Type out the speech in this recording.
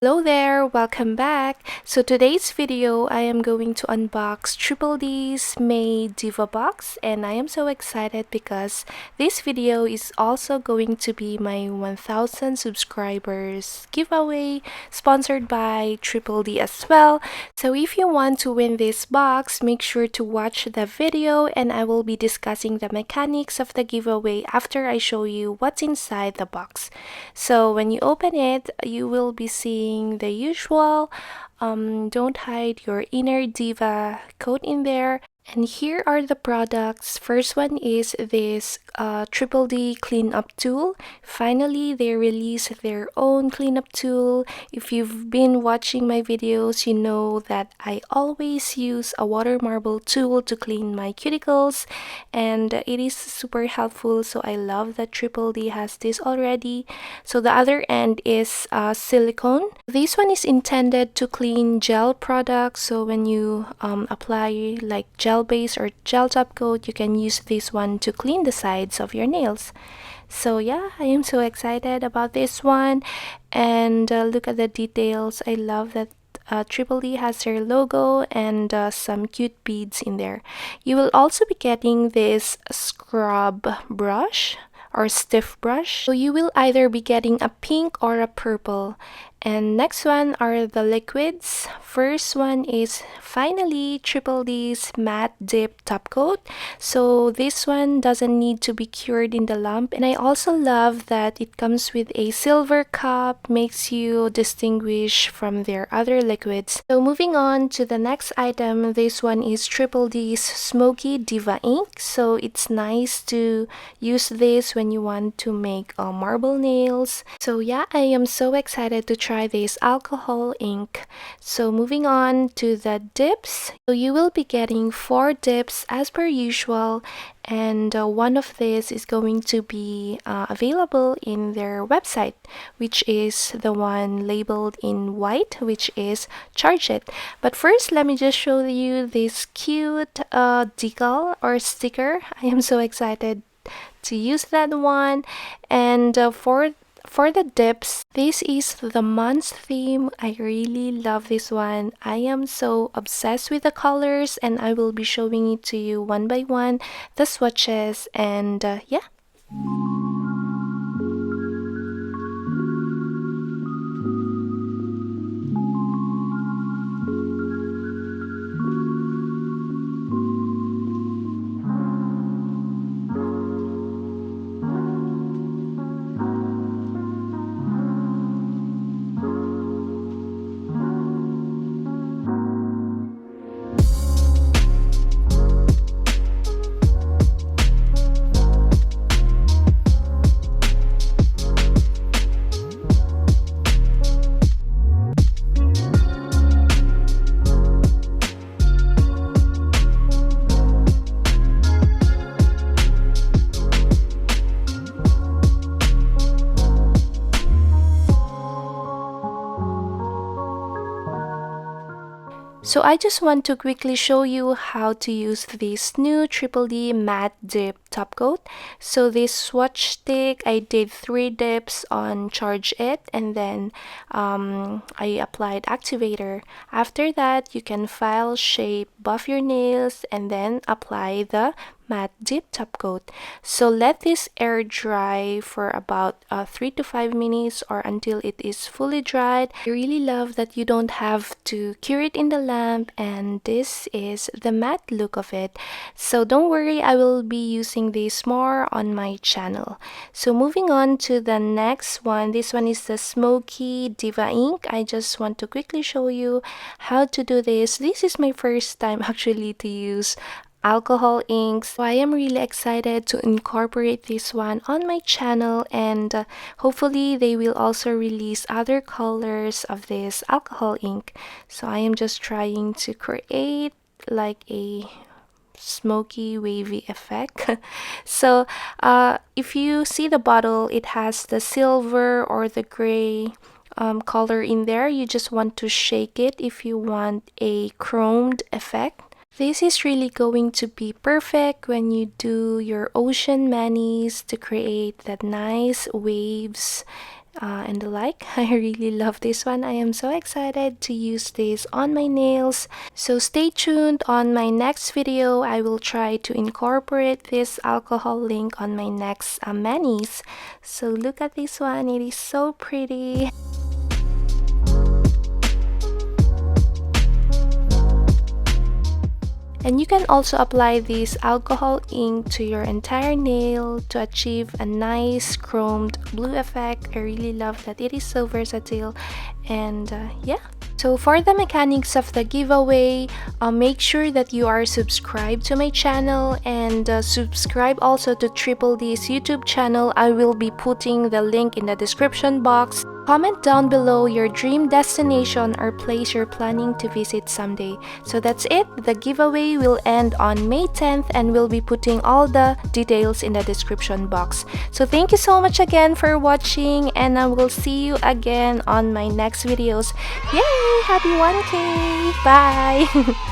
Hello there, welcome back. So today's video, I am going to unbox Triple D's May Diva box, and I am so excited because this video is also going to be my 1000 subscribers giveaway sponsored by Triple D as well. So if you want to win this box, make sure to watch the video, and I will be discussing the mechanics of the giveaway after I show you what's inside the box. So when you open it, you will be seeing the usual don't hide your inner diva code in there. And here are the products. First one is this Triple D cleanup tool. Finally, they released their own cleanup tool. If you've been watching my videos, you know that I always use a water marble tool to clean my cuticles, and it is super helpful. So I love that Triple D has this already. So the other end is silicone. This one is intended to clean gel products. So when you apply like gel base or gel top coat, you can use this one to clean the sides of your nails. So yeah, I am so excited about this one, and look at the details. I love that Triple D has their logo and some cute beads in there. You will also be getting this scrub brush or stiff brush. So you will either be getting a pink or a purple. And next one are the liquids. First one is finally Triple D's matte dip top coat. So this one doesn't need to be cured in the lamp, and I also love that it comes with a silver cup, makes you distinguish from their other liquids. So moving on to the next item, this one is Triple D's Smoky Diva ink. So it's nice to use this when you want to make marble nails. So yeah, I am so excited to try this alcohol ink. So moving on to the dips, so you will be getting 4 dips as per usual, and one of these is going to be available in their website, which is the one labeled in white, which is Charge It. But first, let me just show you this cute decal or sticker. I am so excited to use that one. And for the dips, this is the month's theme. I really love this one. I am so obsessed with the colors, and I will be showing it to you one by one, the swatches, and yeah. So I just want to quickly show you how to use this new Triple D matte dip top coat. So this swatch stick, I did 3 dips on Charge It, and then I applied activator. After that, you can file, shape, buff your nails, and then apply the matte dip top coat. So let this air dry for about 3 to 5 minutes or until it is fully dried. I really love that you don't have to cure it in the lamp, and this is the matte look of it. So don't worry, I will be using this more on my channel. So moving on to the next one, this one is the Smoky Diva ink. I just want to quickly show you how to do this. This is my first time actually to use alcohol inks. So I am really excited to incorporate this one on my channel, and hopefully they will also release other colors of this alcohol ink. So I am just trying to create like a smoky wavy effect. So if you see the bottle, it has the silver or the gray color in there. You just want to shake it if you want a chromed effect. This is really going to be perfect when you do your ocean manis to create that nice waves and the like. I really love this one. I am so excited to use this on my nails. So stay tuned. On my next video, I will try to incorporate this alcohol link on my next manis. So look at this one. It is so pretty. And you can also apply this alcohol ink to your entire nail to achieve a nice chromed blue effect. I really love that. It is so versatile, and yeah. So for the mechanics of the giveaway, make sure that you are subscribed to my channel, and subscribe also to Triple D's YouTube channel. I will be putting the link in the description box. Comment down below your dream destination or place you're planning to visit someday. So that's it. The giveaway will end on May 10th, and we'll be putting all the details in the description box. So thank you so much again for watching, and I will see you again on my next videos. Yay! Happy 1K! Bye!